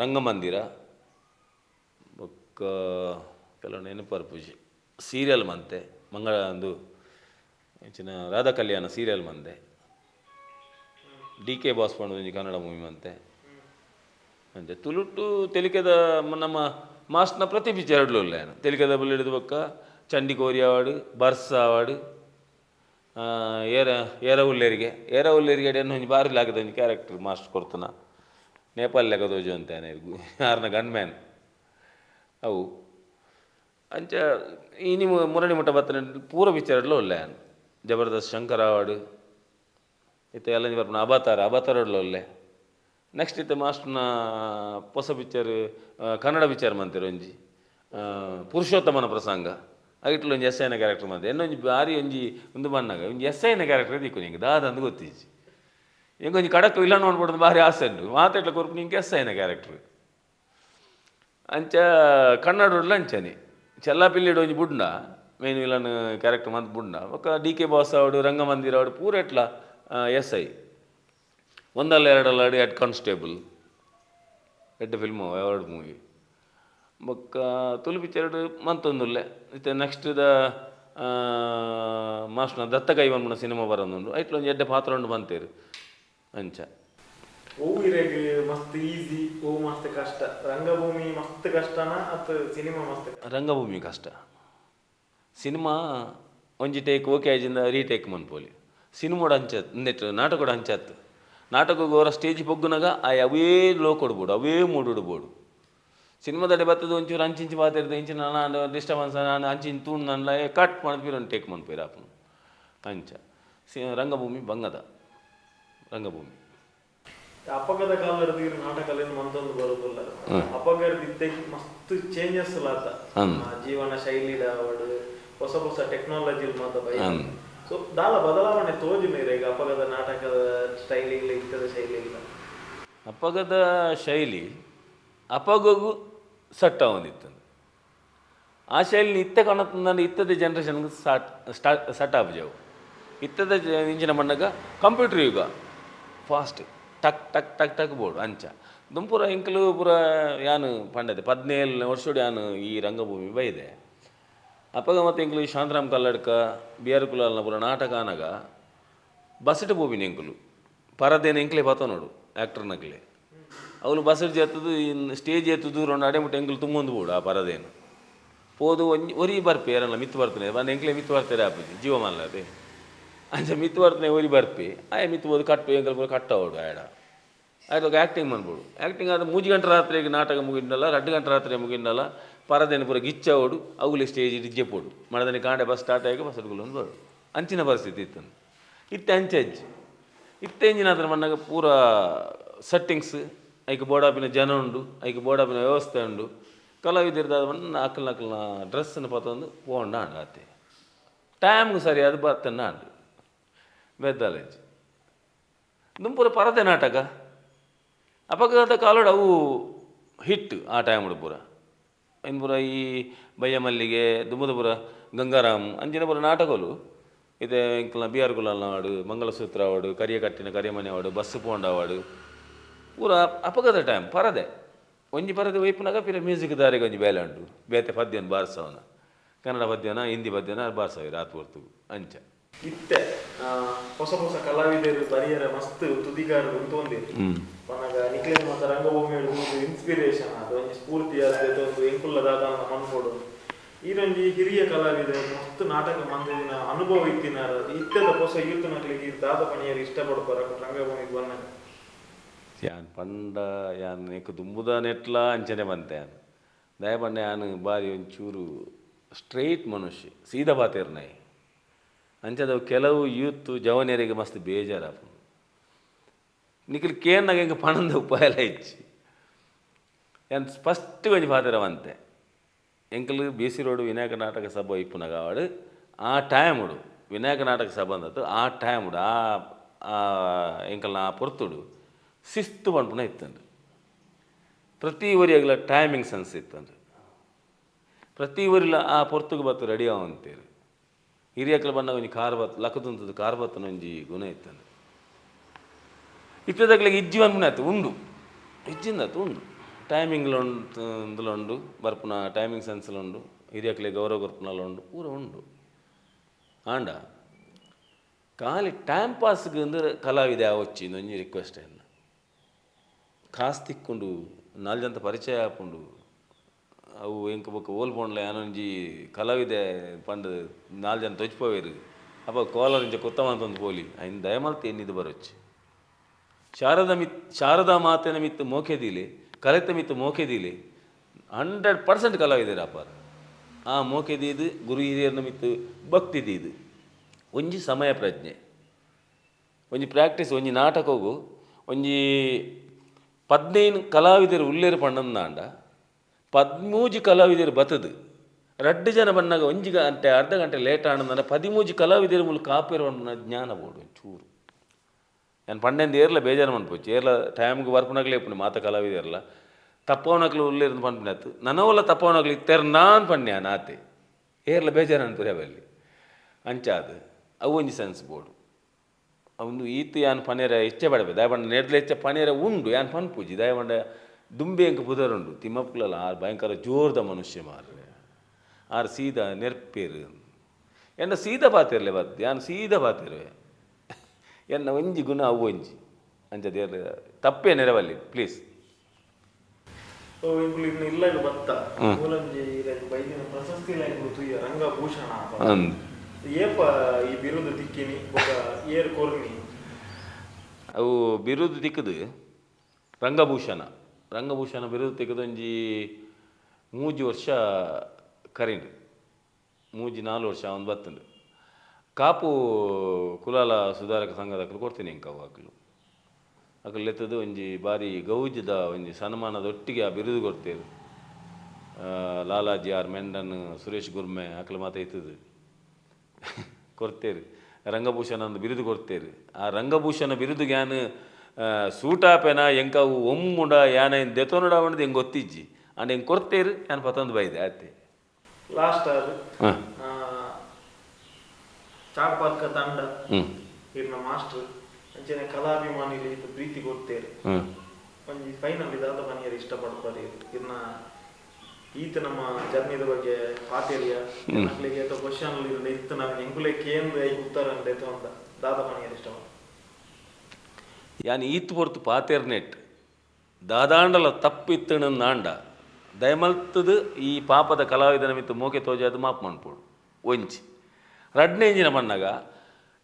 ರಂಗಮಂದಿರ ಬೊಕ್ಕ ಕೆಲವು ನೆನಪರು ಪೂಜೆ ಸೀರಿಯಲ್ ಮಂತೆ ಅಂದು ಹೆಚ್ಚಿನ ರಾಧಾ ಕಲ್ಯಾಣ ಸೀರಿಯಲ್ ಮಂದೆ DK boss Pandu Kannada movie ಮಂತೆ ಅಂತೆ ತುಳುಟು ತೆಲಿಕೆದ ನಮ್ಮ ಮಾಸ್ಟ್ನ ಪ್ರತಿ ಪಿಕ್ಚರ್ ಇಡ್ಲು ತೆಲಿಕೆದ ಬಲ್ಲಿ ಹಿಡಿದು ಬೊಕ್ಕ ಚಂಡಿ ಕೋರಿ ಆವಾಡು ಬರ್ಸ ಆವಾಡು ಏರ ಉಲ್ಲೇರಿಗೆ ಅಡಿಯನ್ನು ಒಂಜಿ ಬಾರಿ ಲಾಗದ ಒಂಜಿ ಕ್ಯಾರೆಕ್ಟರ್ ಮಾಸ್ಟರ್ ಕೊಡ್ತಾನ ನೇಪಾಲ್ ಲೆಗದೋಜು ಅಂತೇನೆ ಯಾರನ್ನ ಗನ್ ಮ್ಯಾನ್ ಅವು ಅಂಚ ಈ ನೀವು ಮುರಣಿ ಮುಟ್ಟ ಬತ್ತನ ಪೂರ ಪಿಕ್ಚರ್ಡ್ಲು ಒಳ್ಳೆ ಜಬರ್ದಸ್ತ್ ಶಂಕರ್ ಅವಾರ್ಡು ಇತ್ತ ಎಲ್ಲ ಬರ್ಪನ ಅಬತಾರಡ್ಲು ಒಳ್ಳೆ ನೆಕ್ಸ್ಟ್ ಇತ್ತ ಮಾಸ್ಟರ್ನ ಹೊಸ ಪಿಕ್ಚರ್ ಕನ್ನಡ ಪಿಕ್ಚರ್ ಮಂತಿರು ಒಂಜಿ ಪುರುಷೋತ್ತಮನ ಪ್ರಸಂಗ ಆಗಿಟ್ಲು ಒಂಜಿ ಎಸ್ ಐನ ಕ್ಯಾರೆಕ್ಟರ್ ಮಂತೆ ಇನ್ನೊಂಜಿ ಭಾರಿ ಒಂಜಿ ಒಂದು ಬಣ್ಣಗ ಒಂಜಿ ಎಸ್ ಐನ ಕ್ಯಾರೆಕ್ಟರ್ ದಿಕ್ಕು ನಿಂಗೆ ದಾದಂದು ಗೊತ್ತಿಜ್ಜಿ ಹಿಂಗೆ ಒಂಜಿ ಕಡಕ್ ಇಲ್ಲ ನೋಡ್ಬಿಡೋದು ಭಾರಿ ಆಸೆ ಉಂಟು ಮಾತಾಡ್ಲಿಕ್ಕೆ ಕೊರ್ಪು ನಿಂಗೆ ಎಸ್ ಐನ ಕ್ಯಾರೆಕ್ಟ್ರ್ ಅಂಚ ಕನ್ನಡ ಅಂಚನೆ ಚೆಲ್ಲಾಪಿಲ್ಲಿಡು ಒಂಜಿ ಬುಡ್ಡ ಮೇನ್ ವಿಲನ್ ಕ್ಯಾರೆಕ್ಟರ್ ಮಂತ್ ಬುಡ್ಡ ಒಕ್ಕ DK ಬಾಸ್ ಆವಡು ರಂಗಮಂದಿರ ಆವಡು ಪೂರ ಎಟ್ಲ SI ಒಂದಲ್ಲ ಎರಡಲ್ಲ ಆಡಿ ಹೆಡ್ ಕಾನ್ಸ್ಟೇಬಲ್ ಎಡ್ಡೆ ಫಿಲ್ಮು ಅವಾರ್ಡ್ ಮೂವಿ ಬೊಕ್ಕ ತುಳು ಪಿಕ್ಚರ್ ಮಂತೊಂದುಲ್ಲೆ ಇತ್ತೆ ನೆಕ್ಸ್ಟ್ದ ಮಾಸ್ಟರ್ನ ದತ್ತ ಕೈವನ್ಮನ ಸಿನಿಮಾ ಬರೋದುಂಡು ಐಟ್ಲ ಒಂಜಿ ಎಡ್ಡೆ ಪಾತ್ರ ಉಂಡು ಮಂತೇರು ಅಂಚ ಓವಿರೆಗೆ ಮಸ್ತ್ ಈಸಿ ಓ ಮಸ್ತ್ ಕಷ್ಟ ರಂಗಭೂಮಿ ಮಸ್ತ್ ಕಷ್ಟನಾ ಅತ್ ಸಿನಿಮಾ ಮಸ್ತ್ ರಂಗಭೂಮಿ ಕಷ್ಟ ಸಿನಿಮಾ ಒಂಜಿ ಟೇಕ್ ಓಕೆ ಆಜಿಂದ ರೀಟೇಕ್ ಮನ್ಪೋಲಿ ಸಿನಿಮಾಡು ಅಂಚತ್ ನೆಟ್ ನಾಟಕಡು ಅಂಚತ್ ನಾಟಕಕ್ಕೆ ಅವರ ಸ್ಟೇಜ್ ಪೊಗ್ಗುನಾಗ ಅವೇ ಲೋ ಕೊಡ್ಬೋದು ಅವೇ ಮೂಡುಡ್ಬೋದು ಸಿನಿಮಾದಡೆ ಬರ್ತದೆ ಒಂಚೂರು ಅಂಚಿಂಚು ಮಾತಾಡಿದೆ ಇಂಚಿನ ನಾನು ಡಿಸ್ಟರ್ಬೆನ್ಸ್ ನಾನು ಅಂಚಿಂಚು ತೂಣ್ ನನ್ನ ಕಟ್ ಮಾಡ್ತೀರ ಒಂದು ಟೇಕ್ ಮನ್ಪೀರ ಅಪ್ಪನು ಅಂಚ ರಂಗಭೂಮಿ ಬಂಗದ ರಂಗಭೂಮಿ ಅಪಘಾತ ಕಾಲದ ನಾಟಕಲೇನು ಮಂತೊಂದು ಬರೋದಿಲ್ಲ ಅಪಘಾತ ಮಸ್ತ್ ಚೇಂಜಸ್ ಲಾತ ಜೀವನ ಶೈಲಿ ಹೊಸ ಹೊಸ ಟೆಕ್ನಾಲಜಿ ಮಾತ ಸೊ ದಾಲ ಬದಲಾವಣೆ ತೋಜಿನ ಈಗ ಅಪಘಾತ ನಾಟಕದ ಸ್ಟೈಲಿಲ್ಲ ಇತ್ತದ ಶೈಲಿ ಇಲ್ಲ ಅಪಘಾತ ಶೈಲಿ ಅಪಗು ಸಟ್ಟ ಒಂದಿತ್ತು ಆ ಶೈಲಿ ಇತ್ತ ಕಾಣುತ್ತೆ ಇತ್ತದ ಜನ್ರೇಷನ್ಗೆ ಸಟ್ ಆಪ್ಜವು ಇತ್ತದ ಇಂಚಿನ ಮಣ್ಣಗ ಕಂಪ್ಯೂಟರ್ ಯುಗ ಫಾಸ್ಟ್ ಟಕ್ ಟಕ್ ಟಕ್ ಟಕ್ ಬೋರ್ಡು ಅಂಚ ದುಂಪುರ ಇಂಕಲು ಪೂರ ಯಾನು ಪಂಡದೆ 17 ವರ್ಷೋಡು ಯಾನು ಈ ರಂಗಭೂಮಿ ಬೈದೆ ಅಪ್ಪಗ ಮತ್ತು ಇಂಕಲು ಶಾಂತರಾಮ್ ಕಲ್ಲಡ್ಕ BR ಕುಲಾಲ್ನ ಪೂರ ನಾಟಕ ಅನಗ ಬಸ್ಸಿಟ್ಟು ಬೋಬಿನ ಇಂಕಲು ಪರದೇನ ಇಂಕ್ಲೆ ಪಾತ ನೋಡು ಆ್ಯಕ್ಟರ್ನಕ್ಲೆ ಅವಳು ಬಸ್ಸಿಟ್ಟು ಎತ್ತದು ಸ್ಟೇಜ್ ಎತ್ತದು రెండు ಅಡೆಮುಟ್ಟು ಎಂಕಲು ತುಂಬೊಂದು ಬೋಡು ಆ ಪರದೇನು ಪೋದು ಒರಿ ಬರ್ಪೆ ಯಾರಲ್ಲ ಮಿತ್ತು ಬರ್ತನೆ ಬಂದು ಎಂಕ್ಲೆ ಮಿತ್ತು ಬರ್ತಾರೆ ಆಪಜಿ ಜೀವ ಅಂಚ ಮಿತ್ತು ಬರ್ತನೆ ಒರಿ ಬರ್ಪೆ ಆಯ ಮಿತ್ತು ಬೋದು ಕಟ್ಟು ಎಂಕಲ್ ಪೂರ ಕಟ್ಟ ಓಡು ಆಡ ಆಯ್ತು ఒక ಆ್ಯಕ್ಟಿಂಗ್ ಮಾಡ್ಬೋದು. ಆ್ಯಕ್ಟಿಂಗ್ ಆದ 3 ಗಂಟೆ ರಾತ್ರಿಗೆ ನಾಟಕ ಮುಗಿಂಡಲ್ಲ, 2 ಗಂಟೆ ರಾತ್ರಿ ಮುಗಿಂಡಲ್ಲ, ಪರದೇನು ಪೂರ ಗಿಚ್ಚವಡು ಅವುಲೆ ಸ್ಟೇಜ್ ಡಿಜ್ಜೆಪೋಡು ಮಳದನೆ ಕಾಂಡೆ ಬಸ್ ಸ್ಟಾರ್ಟ್ ಆಗಿ ಬಸ್ ಅಡ್ಗುಲೊಂದು ಬರೋಡು ಅಂಚಿನ ಪರಿಸ್ಥಿತಿ ಇತ್ತು. ಇತ್ತೆ ಅಂಚೆಜ್ಜಿ ಇತ್ತೆ ಎಂಜಿನ ಅದರ ಮಣ್ಣಾಗ ಪೂರ ಸೆಟ್ಟಿಂಗ್ಸ್ ಐಕೆ ಬೋಡಾಪಿನ ಜನ ಉಂಡು, ಐಕೆ ಬೋಡಾಪಿನ ವ್ಯವಸ್ಥೆ ಉಂಡು. ಕಲಾವಿದಿರ್ದಾದ ಮಣ್ಣ ಅಕ್ಕಲ್ನ ಡ್ರೆಸ್ಸನ್ನು ಪತ್ತೊಂದು ಪೋಂಡ ಆಂಡು ಆತೆ ಟೈಮ್ಗೆ ಸರಿಯಾದ ಬರ್ತನ್ನ ಆಂಡು ಬೆದ್ದಾಲೆಜ್ಜಿ ದುಂಪುರ ಪರದೆ ನಾಟಕ ಅಪಘಾತ ಕಾಲೋಡು ಅವು ಹಿಟ್ ಆ ಟೈಮ್ ಪೂರ ಇನ್ನು ಪೂರ ಈ ಬಯ್ಯ ಮಲ್ಲಿಗೆ ದುಮ್ಮದ ಪೂರ ಗಂಗಾರಾಮ್ ಅಂಚಿನ ಪೂರ ನಾಟಕಗಳು ಇದೆ. ಇಂಕಲ್ನ ಬಿ ಆರ್ ಕುಲಾಲ್ನ ಹಾಡು, ಮಂಗಳಸೂತ್ರ ಹಾಡು, ಕರಿಯ ಕಟ್ಟಿನ ಕರಿಯಮನೆ ಹಾಡು, ಬಸ್ಸು ಪೋಂಡ ಹಾಡು ಪೂರ ಅಪಘಾತ ಟೈಮ್ ಪರದೆ ಒಂಜಿ ಪರದೆ ವೈಪುನಾಗ ಪಿರ ಮ್ಯೂಸಿಕ್ ದಾರಿಗೆ ಒಂಜಿ ಬೇಲೆ ಉಂಟು ಬೇತೆ ಪದ್ಯನ ಬಾರಿಸವನ ಕನ್ನಡ ಪದ್ಯನ ಹಿಂದಿ ಪದ್ಯನ ಬಾರಿಸವಿ ರಾತ್ ಹೊರ್ತು ಅಂಚ ಇತ್ತೆ ಹೊಸ ಹೊಸ ಕಲಾವಿದರು ಬರಿಯರ ಮಸ್ತ್ ತುದಿಗಾರರು ಉಂಟೊಂದಿರು ಪನಗ ನಿಕ್ಲೇನ್ ಮಾತ ರಂಗಭೂಮಿ ಒಂದು ಇನ್ಸ್ಪಿರೇಷನ್ ಅದು ಒಂಜಿ ಸ್ಫೂರ್ತಿ ಆದ ಒಂದು ಎಂಕುಲ್ಲ ದಾದಾನ ಮನ್ಪೊಡು ಈರೊಂಜಿ ಹಿರಿಯ ಕಲಾವಿದ ಮಸ್ತ್ ನಾಟಕ ಮಂದಿನ ಅನುಭವ ಇತ್ತಿನಾರ ಇತ್ತದ ಹೊಸ ಯೂತ್ ನಕ್ಲಿಗೆ ದಾದ ಪಣಿಯರು ಇಷ್ಟಪಡ್ತಾರ ರಂಗಭೂಮಿಗೆ ಬಂದಾಗ ಯಾನ್ ಪಂಡ ಯಾನ್ ಏಕ ದುಂಬುದ ನೆಟ್ಲ ಅಂಚನೆ ಬಂತೆ ಯಾನ್ ದಯಪಂಡ ಯಾನ್ ಬಾರಿ ಒಂಚೂರು ಸ್ಟ್ರೈಟ್ ಮನುಷ್ಯ ಸೀದಾ ಬಾತೇರ್ನಾಯಿ ಅಂಚದವು ಕೆಲವು ಯೂತ್ ಜವನಿಯರಿಗೆ ಮಸ್ತ್ ಬೇಜಾರ ನಿಖಿಲ್ ಕೇನ್ನಾಗ ಹೆಂಗೆ ಪಣದ ಉಪಾಯ ಎಲ್ಲ ಇಚ್ಚಿ ಯಾನ್ ಫಸ್ಟ್ ಕೊಂಚ ಬಾತಿರವಂತೆ ಎಂಕಲ್ ಬಿ ಸಿ ರೋಡು ವಿನಾಯಕ ನಾಟಕ ಸಭಾ ಇಪ್ಪುನಾಗ ಆವಾಡು ಆ ಟೈಮ್ ಉಡು ವಿನಾಯಕ ನಾಟಕ ಸಭಾ ಅಂದತ್ತು ಆ ಟೈಮ್ ಉಡು ಆ ಎಂಕಲ್ನ ಆ ಪೊರ್ತುಡು ಶಿಸ್ತು ಪಂಪುನ ಇತ್ತಂಡು ಪ್ರತಿ ಊರಿಯಾಗಲ ಟೈಮಿಂಗ್ ಸೆನ್ಸ್ ಇತ್ತಂಡು ಪ್ರತಿ ಊರಿಲ ಆ ಪೊರ್ತುಗೆ ಬತ್ತು ರೆಡಿ ಆವಂತೇರು ಹಿರಿಯಕ್ಕಲು ಬಂದಾಗ ಒಂಜಿ ಕಾರ್ ಬತ್ತು ಲಕ್ಕದುಂತದ್ದು ಕಾರ್ ಬತ್ತನ ಒಂಜಿ ಗುಣ ಇತ್ತಂಡು ಇತ್ತದಾಗಲಿಗೆ ಇಜ್ಜಿ ಪಂಪುನ ಆಯ್ತು ಉಂಡು ಇಜ್ಜಿಂದತ್ತು ಉಂಡು ಟೈಮಿಂಗ್ಲುಂಡು ಬರ್ಪುನ ಟೈಮಿಂಗ್ ಸೆನ್ಸ್ಲುಂಡು ಹಿರಿಯಕ್ಕಲೆ ಗೌರವ ಕೊರ್ಪುನಲ್ಲ ಉಂಡು ಪೂರ ಉಂಡು ಆಂಡ ಖಾಲಿ ಟೈಮ್ ಪಾಸ್ಗೆ ಅಂದ್ರೆ ಕಲಾವಿದ ಯಾವಚ್ಚಿಂದು ಒಂಜಿ ರಿಕ್ವೆಸ್ಟ್ ಏನು ಖಾಸ್ ತಿಕ್ಕೊಂಡು 4 ಜನ ಪರಿಚಯ ಆಪುಂಡು ಅವು ಎಂಕ ಬೊಕ್ಕ ಓಲ್ಪೊಂಡ್ಲ ಯಾನೊಂಜಿ ಕಲಾವಿದೆ ಪಂಡ್ 4 ಜನ ತೊಚ್ಪೋವೇರು ಅಪ್ಪ ಕೋಲಾರಿಂಚ ಕೊತ್ತವಂತೊಂದು ಪೋಲಿ ಐನ್ ದಯಮಲ್ತಿ ಎನ್ನಿದು ಬರೊಚ್ಚಿ ಶಾರದಾ ಮಾತೆನ ಮಿತ್ತು ಮೋಕೆದಿಲೆ ಕಲೆತ ಮಿತ್ತು ಮೋಕೆದಿಲೆ 100% ಕಲಾವಿದೆರು ಅಪ್ಪ ಆ ಮೋಕೆದೀದು ಗುರು ಹಿರಿಯರನ್ನ ಮಿತ್ತು ಭಕ್ತಿದೀದು ಒಂಜಿ ಸಮಯ ಪ್ರಜ್ಞೆ ಒಂಜಿ ಪ್ರಾಕ್ಟೀಸ್ ಒಂಜಿ ನಾಟಕ ಹೋಗು ಒಂಜಿ 15 ಕಲಾವಿದರು ಉಲ್ಲೇರು ಪಂಡಂದಾಂಡ 13 ಕಲಾವಿದರು ಬತ್ತದು 2 ಜನ ಬಂದಾಗ 1 ಗಂಟೆ ಅರ್ಧ ಗಂಟೆ ಲೇಟ್ ಆನಂದ 13 ಕಲಾವಿದರ ಮೂಲಕ ಕಾಪಿರೋಣ ಜ್ಞಾನ ಬೋಡು ಚೂರು ನಾನು ಪಂಡೆಂದು ಏರ್ಲ ಬೇಜಾರು ಮನ್ಪೋಚು ಏರ್ಲ ಟೈಮ್ಗೆ ಬರ್ಪುನಾಗ್ಲೇ ಇಪ್ಪು ಮಾತ ಕಲಾವಿದರಲ್ಲ ತಪ್ಪವನಕ್ಲು ಉಲ್ಲೇರು ಪಂಪಿನತ್ತು ನನವಲ್ಲ ತಪ್ಪವನಕ್ಲು ಇತ್ತೆರ್ ನಾನು ಪಣ್ಯ ನಾತೆ ಏರ್ಲ ಬೇಜಾರು ಅನ್ಪುರಿ ಅವಲ್ಲಿ ಅಂಚಾದು ಅವು ಒಂಜಿ ಸೆನ್ಸ್ ಬೋಡು ಅವನು ಈತು ಯಾನು ಪನೇರ ಹೆಚ್ಚೆ ಪಡಬೇಕು ದಯಪಂಡ ನೆಡ್ಲ ಹೆಚ್ಚೆ ಪನೇರ ಉಂಡು ಯಾನು ಪನ್ಪೂಜಿ ದಯಪಂಡ ದುಂಬೆ ಎಂಕ ಪುದರುಂಡು ತಿಮ್ಮಪ್ಪಲಲ್ಲ ಆರು ಭಯಂಕರ ಜೋರ್ದ ಮನುಷ್ಯ ಮಾರ್ರೆ ಆರು ಸೀದಾ ನೆರ್ಪೇರು ಎನ್ನ ಸೀದಾ ಪಾತಿರ್ಲೆ ಬತ್ತು ಯಾನು ಸೀದಾ ಪಾತಿರುವೆ ಎನ್ನ ಒಂಜಿ ಗುಣ ಅವು ಒಂಜಿ ಅಂಚದ ತಪ್ಪೇ ನೆರವಲ್ಲಿ ಪ್ಲೀಸ್ ಇಲ್ಲ ಬತ್ತ ಬೈದಿನ ಪ್ರಶಸ್ತಿ ರಂಗಭೂಷಣ ಏಪ ಈ ಬಿರುದು ದಿಕ್ಕಿನಿ ಏರ್ ಕೊರ್ನಿ ಅವು ಬಿರುದು ದಿಕ್ಕದು ರಂಗಭೂಷಣ ಬಿರುದು ತೆಗೆದು ಒಂಜಿ 3 ವರ್ಷ ಕರಿಂಡು 4 ವರ್ಷ ಅವನು ಬತ್ತುಂಡು ಕಾಪು ಕುಲಾಲ ಸುಧಾರಕ ಸಂಘದಕ್ಕಲು ಕೊಡ್ತೀನಿ ಇಂಕ ಅವಾಗಲು ಅಕಲು ಎತ್ತದು ಒಂಜಿ ಬಾರಿ ಗೌಜದ ಒಂಜಿ ಸನ್ಮಾನದೊಟ್ಟಿಗೆ ಆ ಬಿರುದು ಕೊಡ್ತೇವೆ ಲಾಲಾಜಿ ಆರ್ ಮೆಂಡನ್ ಸುರೇಶ್ ಗುರ್ಮೆ ಅಕಲು ಮಾತ ಇತ್ತದು ಕೊಡ್ತೇರು ರಂಗಭೂಷಣ ಒಂದು ಬಿರುದು ಕೊಡ್ತೇರು ಆ ರಂಗಭೂಷಣ ಬಿರುದುಗೆ ಯಾನು ಸೂಟಾಪೆನ ಎಂಕವು ಒಮ್ಮುಂಡ ಯಾನ ಏನು ದೆತೋನಡ ಅವನದು ಹೆಂಗೆ ಗೊತ್ತಿಜ್ಜಿ ಅಂಡ್ ಹೆಂಗೆ ಕೊಡ್ತೇರು ಯಾನು ಪತ್ತೊಂದು ಬೈದೆ ಆಯ್ತೆ ಲಾಸ್ಟ್ ಅದು ಚಾಪಾರ್ಕ ತಂಡ ಇರ್ನ ಮಾಸ್ಟರ್ ಅಂಚನೆ ಕಲಾಭಿಮಾನಿಗಳು ಇದು ಪ್ರೀತಿ ಕೊಡ್ತೇರು ಒಂಜಿ ಫೈನಲ್ ಇದಾದ ಮನೆಯರು ಇಷ್ಟಪಡ್ತಾರೆ ಇರ್ನ ಈತ ನಮ್ಮ ಜರ್ನಿದ ಬಗ್ಗೆ ಪಾತೇರಿಯ ಮಕ್ಕಳಿಗೆ ಅಥವಾ ಕ್ವಶನ್ ಇತ್ತು ನಾವು ಹೆಂಗುಲೆಕ್ಕೆ ಏನು ಉತ್ತರ ಅಂತ ಅಂತ ದಾದ ಮನೆಯರು ಇಷ್ಟ ಯಾನ್ ಈತ್ ಪೊರ್ತು ಪಾತೇರ್ನೆಟ್ ದಾದಾಂಡಲ ತಪ್ಪಿತ್ತಣಂದಾಂಡ ದಯಮಲ್ತದು ಈ ಪಾಪದ ಕಲಾವಿದನ ಮಿತ್ತು ಮೋಕೆ ತೋಜಾದು ಮಾಪ್ ಮನ್ಪೋಡು ಒಂಚಿ ರಡ್ನೆ ಎಂಜಿನ ಮಣ್ಣಾಗ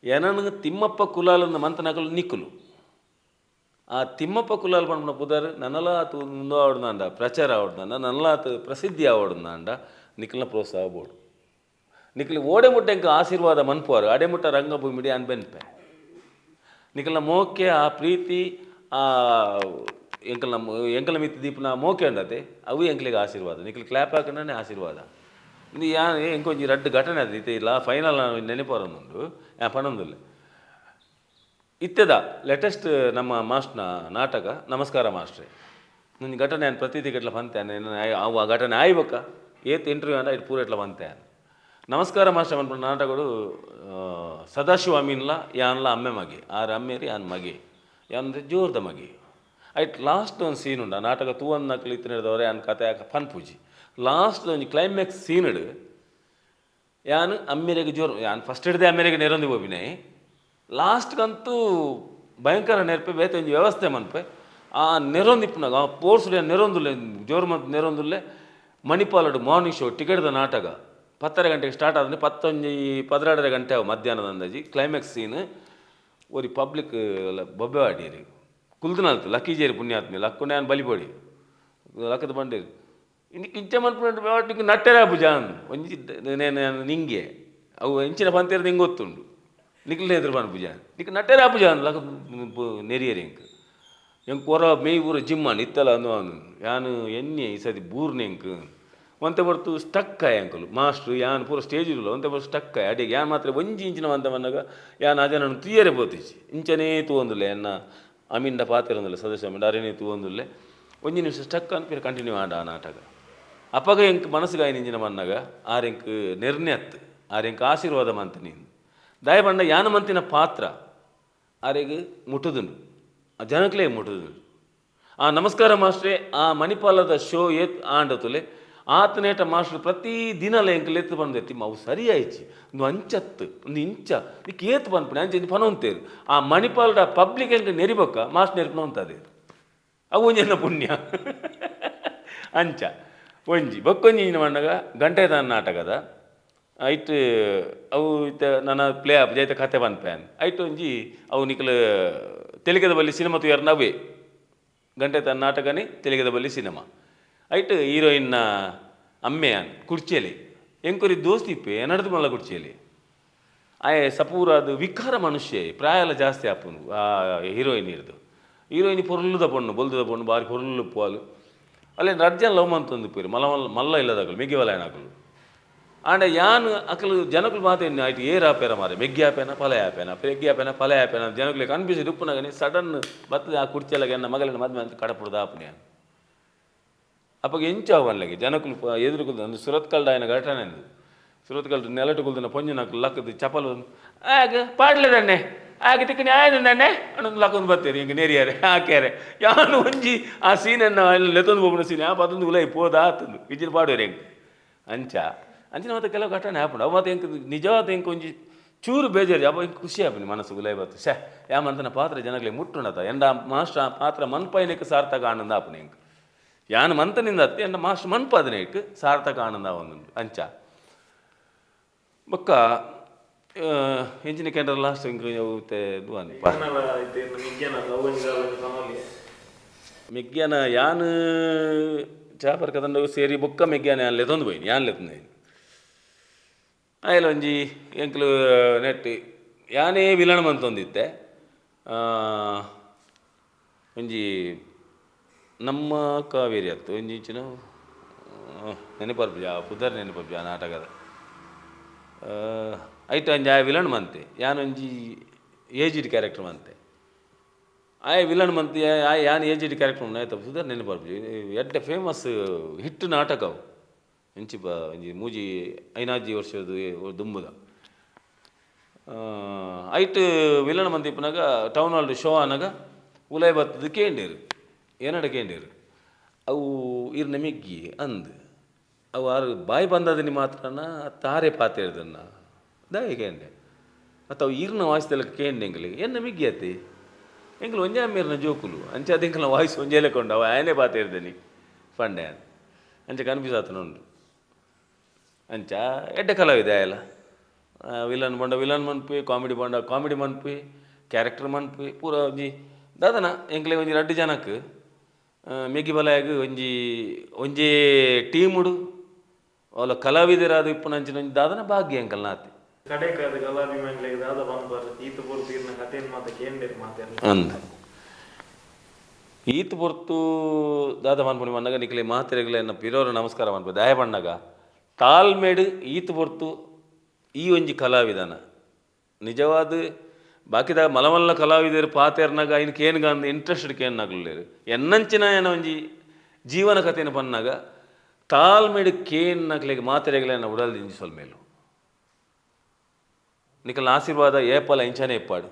ಏನನ ತಿಮ್ಮಪ್ಪ ಕುಲಾಲನ್ನ ಮಂತನಕಲು ನಿಕ್ಕುಲು ಆ ತಿಮ್ಮಪ್ಪ ಕುಲಾಲ್ ಪಂಪನ ಪುದರ್ ನನ್ನಲಾತು ಮುಂದೋ ಆವಡ್ದಾಂಡ ಪ್ರಚಾರ ಆವಡ್ದಾಂಡ ನನ್ನಲಾತು ಪ್ರಸಿದ್ಧಿ ಆವಡ್ದಾಂಡ ನಿಖಲ್ನ ಪ್ರೋತ್ಸಾಹ ಬೋಡು ನಿಖಲ್ ಓಡೆ ಮುಟ್ಟ ಎಂಕ ಆಶೀರ್ವಾದ ಮನ್ಪುವಾರು ಅಡೆಮುಟ್ಟ ರಂಗಭೂಮಿಡಿ ಅನ್ ಬೆನ್ಪೆ ನಿಖಲ್ನ ಮೋಕೆ ಆ ಪ್ರೀತಿ ಆ ಎಂಕಲ್ನ ಮಿತ್ತು ದೀಪನ ಮೋಕೆ ಉಂಡತೆ ಅವು ಎಂಕ್ಲಿಗೆ ಆಶೀರ್ವಾದ ನಿಖಲ್ ಕ್ಲಾಪ್ ಹಾಕನೇ ಆಶೀರ್ವಾದ ಇದು ಎಂಕೊಂಜಿ ರಡ್ಡು ಘಟನೆ ಅದು ಇದು ಇಲ್ಲ ಫೈನಲ್ ನೆನಪರೊಂದುಂಡು ಪಣೊಂದುಲ್ಲ ಇತ್ತೆದ ಲೇಟೆಸ್ಟ್ ನಮ್ಮ ಮಾಸ್ಟ್ನ ನಾಟಕ ನಮಸ್ಕಾರ ಮಾಸ್ಟ್ರೆ ನನ್ನ ಘಟನೆ ನಾನು ಪ್ರತಿ ಗಟ್ಲ ಬಂತೇನೆ ಆ ಘಟನೆ ಆಯ್ಬೇಕ ಏತ್ ಇಂಟರ್ವ್ಯೂ ಅಂಡ ಇಟ್ಟು ಪೂರ ಇಟ್ಲ ಬಂತೇನೆ ನಮಸ್ಕಾರ ಮಾಸ್ಟರ್ ಅನ್ಬಿಟ್ಟು ನಾಟಕಗಳು ಸದಾಶಿವ ಅಮೀನ್ಲ ಯಾನ್ಲ ಅಮ್ಮೆ ಮಗೆ ಆರು ಅಮ್ಮೇರಿ ಯಾನ್ ಮಗೆ ಯಾನ್ರೆ ಜೋರ್ದ ಮಗೆ ಐಟ್ ಲಾಸ್ಟ್ ಒಂದು ಸೀನ್ ಉಂಡ ನಾಟಕ ತೂವನ್ ನಕ್ಲು ಇತ್ತು ನಡೆದವ್ರೆ ಯಾನ್ ಕತೆ ಫನ್ ಪೂಜಿ ಲಾಸ್ಟ್ ಒಂದು ಕ್ಲೈಮ್ಯಾಕ್ಸ್ ಸೀನ್ ಇಡು ಯಾನ್ ಅಮ್ಮೆರೆಗೆ ಜೋರು ಯಾನ್ ಫಸ್ಟ್ ಹಿಡ್ದೆ ಅಮ್ಮೆರೆಗೆ ನೆರೊಂದಿ ಹೋಗಿನೇ ಲಾಸ್ಟ್ಗಂತೂ ಭಯಂಕರ ನೆರಪೆ ಬೇತೆ ಒಂದು ವ್ಯವಸ್ಥೆ ಮನ್ಪೆ ಆ ನೆರೊಂದಿಪ್ಪನಾಗ ಪೋರ್ಸುಡೆ ನೆರೊಂದುಲ್ಲೆ ಜೋರು ಮತ್ತು ನೆರೊಂದುಲ್ಲೆ ಮಣಿಪಾಲಡು ಮಾರ್ನಿಂಗ್ ಶೋ ಟಿಕೆಟ್ದ ನಾಟಕ 10:30 ಗಂಟೆಗೆ ಸ್ಟಾರ್ಟ್ ಆದ್ರೆ 12 ಗಂಟೆ ಅವು ಮಧ್ಯಾಹ್ನದ ಅಂದಾಜಿ ಕ್ಲೈಮ್ಯಾಕ್ಸ್ ಸೀನ್ ಒರಿ ಪಬ್ಲಿಕ್ ಬೊಬ್ಬೆ ಆಡೀರಿ ಕುಲ್ದನಾಲ್ತು ಲಕ್ಕೀಜೇರಿ ಪುಣ್ಯಾತ್ಮಿ ಲಕ್ಕುನೇ ನಾನು ಬಲಿಪೋಡಿ ಲಕ್ಕದ ಬಂಡೇರಿ ಇನ್ನು ಕಿಂಚ ಮನ್ಪುಂಟು ನಟ್ಟೆರ ಭುಜಾನ್ ಒಂಜಿ ನೇನು ನಿಂಗೆ ಅವು ಹೆಂಚಿನ ಪಂತೇರು ನಿಂಗೆ ಗೊತ್ತುಂಡು ನಿಖಿಲ್ ಎದುರು ಬನ್ ಭುಜಾನ್ ನಿಖ್ ನಟ್ಟೆರ ಭುಜಾನ್ ಲಕ್ಕ ನೆರಿಯರಿ ಎಂಕ್ ಕೊರ ಮೇಯ್ ಊರ ಜಿಮ್ಮನ್ ಇತ್ತಲ್ಲ ಅಂದು ಯಾನು ಎಣ್ಣೆ ಈ ಸತಿ ಬೂರ್ನೆ ಎಂಕ್ ಒಂತೆ ಬರ್ತು ಸ್ಟಕ್ ಆಯ್ ಅಂಕಲು ಮಾಸ್ಟ್ರು ಯಾನ್ ಪೂರ ಸ್ಟೇಜ್ ಇರಲ್ಲ ಒಂತೆ ಬರ್ತು ಸ್ಟಕ್ ಆಯ್ ಅಡಿಗೆ ಯಾನ್ ಮಾತ್ರ ಒಂಜಿ ಇಂಚಿನ ಅಂತ ಬಂದಾಗ ಯಾನ್ ಅದೇ ನಾನು ತುಯ್ಯರೆ ಬೋತಿಸಿ ಇಂಚನೇ ತೂವೊಂದುಲ್ಲೆ ಎನ್ನ ಅಮೀನ್ಡ ಪಾತ್ರ ಒಂದಿಲ್ಲ ಸದಸ್ಯ ಅಮೀನ್ ಅರೇನೇ ತೂವೊಂದುಲ್ಲೆ ಒಂಜಿ ನಿಮಿಷ ಸ್ಟಕ್ ಅನ್ಪಿರ ಕಂಟಿನ್ಯೂ ಆಡ ಆ ನಾಟಕ ಅಪ್ಪಗ ಎಂಕ್ ಮನಸ್ಸಿಗೆ ಇಂಚಿನ ಮನ್ನಾಗ ಆರೆಂಕ್ ನಿರ್ಣಯತ್ ಆರೆಂಕ್ ಆಶೀರ್ವಾದ ಮಂತ ನೀನು ದಯ ಬಂಡ ಯಾನ ಮಂತಿನ ಪಾತ್ರ ಆರೆಗೆ ಮುಟ್ಟುದುಂಡು ಆ ಜನಕ್ಲೇ ಮುಟ್ಟುದುಂಡು ಆ ನಮಸ್ಕಾರ ಮಾಸ್ಟ್ರೇ ಆ ಮಣಿಪಾಲದ ಶೋ ಏತ್ ಆಂಡತುಲೆ ಆತನೇಟ ಮಾಸ್ಟ್ರು ಪ್ರತಿ ದಿನಲ್ಲ ಎಂಕಲ್ ಎತ್ತು ಬಂದೆತ್ತಿ ಅವು ಸರಿ ಆಯ್ಚಿ ಒಂದು ಅಂಚತ್ತು ಒಂದು ಇಂಚ ಇದಕ್ಕೆ ಏತ್ ಬಂದ್ಬಿಡಿ ಅಂಚೆ ಇದು ಪನೊಂತೇರು ಆ ಮಣಿಪಾಲದ ಪಬ್ಲಿಕ್ ಎಂಕ ನೆರಿಬೇಕ ಮಾಸ್ಟರ್ ನೆರಿಪನ ಅಂತದೆ ಅವು ಒಂಜನ ಪುಣ್ಯ ಅಂಚ ಒಂಜಿ ಬಕ್ಕೊಂಜಿ ಮಣ್ಣಾಗ ಗಂಟೆದ ನಾಟಕದ ಐಟ್ ಅವು ಇತ್ತ ನನ್ನ ಪ್ಲೇ ಆಪ್ ಜೈತ ಕತೆ ಬಂದ್ಪ್ಯಾನ್ ಐಟ್ ಒಂಜಿ ಅವು ನಿಖಲ್ ತೆಲುಗದ ಬಲ್ಲಿ ಸಿನಿಮಾ ತುಯಾರ ನವೇ ಗಂಟೆ ತನ್ನ ನಾಟಕನೇ ತೆಲುಗದ ಬಲ್ಲಿ ಸಿನಿಮಾ ಐಟ್ ಹೀರೋಯಿನ್ನ ಅಮ್ಮೆಯಾನ್ ಕುರ್ಚಿಯಲ್ಲಿ ಎಂಕುರಿ ದೋಸ್ತಿಪ್ಪೆ ನಡ್ದು ಮಲ್ಲ ಕುರ್ಚಿಯಲ್ಲಿ ಆಯ್ ಸಪೂರ ಅದು ವಿಕಾರ ಮನುಷ್ಯ ಪ್ರಾಯ ಎಲ್ಲ ಜಾಸ್ತಿ ಆಪುನು ಆ ಹೀರೋಯಿನ್ ಇರ್ದು ಹೀರೋಯಿನ್ ಪೊರ್ಲುದ ಪೊಣ್ಣು ಬೊಲ್ದುದ ಪೊಣ್ಣು ಬಾರಿ ಪೊರ್ಲು ಪೋಲು ಅಲ್ಲೇ ರಡ್ಜನ್ ಲವ್ ಮಂತೊಂದು ಪೇರು ಮಲ್ಲ ಇಲ್ಲದಾಗಲು ಮೆಗ್ಗಿ ವಲಯನಾಗಲು ಆಂಡ ಯಾನ್ ಅಕಲು ಜನಕುಲು ಮಾತೇನು ಆಯ್ತು ಏರ್ ಆಪೇರ ಮಾರೆ ಮೆಗ್ಗಿ ಆಪೇನ ಪಲೆ ಆಪೇನ ಪೆಗ್ಗಿ ಆಪೇನ ಪಲೆ ಆಪೇನ ಜನಕುಲೆ ಕನ್ಫ್ಯೂಸ್ ಉಪ್ಪುನಾಗನಿ ಸಡನ್ ಬರ್ತದೆ ಆ ಕುರ್ಚಿಯಲ್ಲಾಗ ಎನ್ನ ಮಗಲಿನ ಮದ್ವೆ ಅಂತ ಕಡಪುಡ್ದು ಆಪನೆ ಅಪ್ಪಗೆ ಎಂಚಾವಲ್ಲಗೆ ಜನಕುಲು ಎದುರುಕುಲ್ದು ಅಂದ್ರೆ ಸುರತ್ಕಲ್ದ ఆయన ಘಟನೆ ಅಂದು ಸುರತ್ಕಲ್ದು ನೆಲಟುಕುಲ್ದಿನ ಪೊಂಜು ನಾಲ್ಕು ಲಕ್ಕದು ಚಪಲು ಆಗ ಪಾಡ್ಲೆದಣ್ಣೆ ಆಗ ತಿಕ್ಕನಿ ಆಯ್ದಂಡಣ್ಣೆ ಅನ್ನೊಂದು ಲಕ್ಕೊಂದು ಬರ್ತೀರಿ ಹಿಂಗೆ ನೆರಿಯಾರೆ ಹಾಕ್ಯಾರೆ ಯಾನು ಒಂಜಿ ಆ ಸೀನನ್ನು ಅಲ್ಲಿ ಲೆತ್ತೊಂದು ಹೋಗ್ಬಿಡ ಸೀನ್ ಆ ಪತ್ತೊಂದು ಉಲೈ ಪೋದ ಆತಂದು ವಿಜಿಲ್ ಪಾಡೋರು ಹೆಂಗೆ ಅಂಚಿನ ಮತ್ತೆ ಕೆಲವು ಘಟನೆ ಹಾಪುಂಡು ಅವು ಮತ್ತೆ ಹೆಂಗೆ ನಿಜವಾದ ಹೆಂಗೆ ಒಂಜಿ ಚೂರು ಬೇಜಾರು ಅವ ಹಿಂಗೆ ಖುಷಿ ಆಪನಿ ಮನಸ್ಸು ಉಲೈ ಬತ್ತು ಯಾಮಂತನ ಪಾತ್ರ ಜನಗಳಿಗೆ ಮುಟ್ಟುಣತ ಎಂಡ ಮಾಸ್ಟರ್ ಆ ಪಾತ್ರ ಮನ್ಪೈನಕ್ಕೆ ಸಾರ್ಥಕ ಆನಂದ ಆಪನಿ ಹೆಂಗೆ ಯಾನು ಮಂತನಿಂದ ಅತ್ತಿ ಎಂಡ ಮಾಸ್ಟರ್ ಮನ್ಪದನೇಕ್ ಸಾರ್ಥಕ ಆನಂದ ಒಂದು ಅಂಚ ಬೊಕ್ಕ ಎಂಚಿನ ಕೆಂಡ್ರ ಲಾಸ್ಟ್ ಹಿಂಗೆ ಮೆಗ್ಗ್ಯಾನ ಯಾನು ಚಾಪರ್ ಕದಂಡ ಸೇರಿ ಬೊಕ್ಕ ಮೆಗ್ಗ್ಯಾನ ಯಾನ್ ಲೆತೊಂದು ಹೋಯ್ನಿ ಯಾನ್ ಲೆತ್ತೊಂದು ಹೋಯ್ನಿ ಆಯ್ಲ ಒಂಜಿ ಎಂಕ್ಲು ನೆಟ್ ಯಾನೇ ವಿಲಣ ಮಂತೊಂದಿತ್ತೆ ಒಂಜಿ ನಮ್ಮ ಕಾವೇರಿ ಅತ್ತು ಒಂಜಿ ಇಂಚಿನ ನೆನಪರ್ಪುಜ ಪುದರ್ ನೆನಪರ್ಪುಜ ಆ ನಾಟಕದ ಐಟ್ ಒಂಜಿ ಆ ವಿಲನ್ ಮಂತೆ ಯಾನೊಂಜಿ ಏಜಿಡ್ ಕ್ಯಾರೆಕ್ಟರ್ ಮಂತೆ ಆಯ್ ವಿಲನ್ ಮಂತೆ ಯಾನ್ ಏಜಿಡ್ ಕ್ಯಾರೆಕ್ಟರ್ ಆಯ್ತು ಪುದರ್ ನೆನಪರ್ಪುಜ ಎಡ್ಡೆ ಫೇಮಸ್ ಹಿಟ್ ನಾಟಕ ಅವು ಎಂಚಿ ಒಂಜಿ ಮೂಜಿ 5 ವರ್ಷದ ದುಂಬುದ ಐಟ್ ವಿಲನ್ ಮಂತ್ ಇಪ್ಪನಾಗ ಟೌನ್ ಹಾಲ್ ಶೋ ಆನಾಗ ಉಲೈ ಬತ್ತದು ಕೇಂಡೇರು ಏನಡ ಕೇಂಡೇರು ಅವು ಇರ್ನ ಮೆಗ್ಗಿ ಅಂದು ಅವು ಆರು ಬಾಯಿ ಬಂದದನಿ ಮಾತ್ರನ ತಾರೆ ಪಾತೇರ್ದನ್ನ ದಾಯಿ ಕೇಂಡೆ ಮತ್ತು ಅವು ಇರ್ನ ವಾಯ್ಸ್ದೆಲ್ಲ ಕೇಂಡೆ ಎಂಗ್ಲಿಗೆ ಎನ್ನ ಮಿಗ್ಗಿ ಅತ್ತಿ ಎಂಗ್ಲು ಒಂಜೆ ಅಮ್ಮೇರ್ನ ಜೋಕುಲು ಅಂಚೆ ಅದು ಎಂಕ್ಲ ವಾಯ್ಸ್ ಒಂಜೇಲೆ ಕೊಂಡು ಅವ ಆಯನೇ ಪಾತೇರ್ದನಿ ಪಂಡೆ ಅಂಚೆ ಕನ್ಫ್ಯೂಸ್ ಆತನ ಉಂಡು ಅಂಚ ಎಡ್ಡೆ ಕಲಾವಿದೆ ಆಯಲ್ಲ ವಿಲನ್ ಬಂಡ ವಿಲನ್ ಮನ್ಪಿ ಕಾಮಿಡಿ ಬಂಡ ಕಾಮಿಡಿ ಮನ್ಪಿ ಕ್ಯಾರೆಕ್ಟರ್ ಮನ್ಪಿ ಪೂರ ಒಂಜಿ ದಾದನ ಎಂಕ್ಲೆ ಒಂಜಿ 2 ಜನಕ್ಕೆ ಮೆಗಿ ಬಲಾಯಗ್ ಒಂಜೇ ಟೀಮುಡು ಅವಳ ಕಲಾವಿದರಾದ ಇಪ್ಪುನಂಚಿನ ಒಂಜಿ ದಾದನ ಭಾಗ್ಯ ಎಂಕಲ್ ನಾತಿ ಕಡೆಕಾದ ಕಲಾಭಿಮಾನಿಗಳಿಗೆ ದಾದ ಬಂದ್ಬಾರ್ದು ಈತ ಪೂರ್ತಿ ಇರ್ನ ಕಥೆಯನ್ನು ಮಾತ ಕೇಂದ್ರ ಮಾತಾಡ ಅಂದ ಈತ ಪೊರ್ತು ದಾದ ಮನ್ಪುಣಿ ಮನ್ನಗ ನಿಕ್ಲೆ ಮಾತ್ರೆಗಳನ್ನ ಪಿರೋರ ನಮಸ್ಕಾರ ಮನ್ಪು ದಯ ಬಣ್ಣಗ ತಾಳ್ಮೇಡು ಈತ ಪೊರ್ತು ಈ ಒಂಜಿ ಕಲಾವಿದನ ನಿಜವಾದ ಬಾಕಿದ ಮಲಮಲ್ಲ ಕಲಾವಿದರು ಪಾತೆರ್ನಾಗ ಐನಕ್ಕೆ ಏನು ಅಂದ ಇಂಟ್ರೆಸ್ಟೆಡ್ ಕೇನ್ನಾಗಲೇರು ಎನ್ನಂಚಿನ ಏನೋ ಒಂಜಿ ಜೀವನ ಕಥೆನ ಪನ್ನಾಗ ತಾಳ್ಮೇಡು ಕೇನ್ನಕ್ಲೆಗೆ ಮಾತ್ರೆಗಳನ್ನ ಉಡಲ್ದಿಂಜಿ ಸ್ವಲ್ಪ ಮೇಲು ನಿಕಲ್ನ ಆಶೀರ್ವಾದ ಏಪಲ ಇಂಚನೆ ಇಪ್ಪಾಡು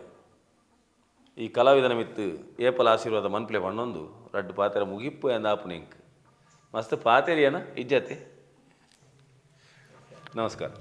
ಈ ಕಲಾವಿದನ ಮಿತ್ತು ಏಪಲ ಆಶೀರ್ವಾದ ಮನ್ಪ್ಲೆ ಪಣ್ಣೊಂದು ರಡ್ಡು ಪಾತೆರ ಮುಗಿಪ್ಪು ಎಂದ ಆಪುನಿಂಕ್ ಮಸ್ತ್ ಪಾತೆರಿಯನ ಇಜ್ಜತೆ ನಮಸ್ಕಾರ.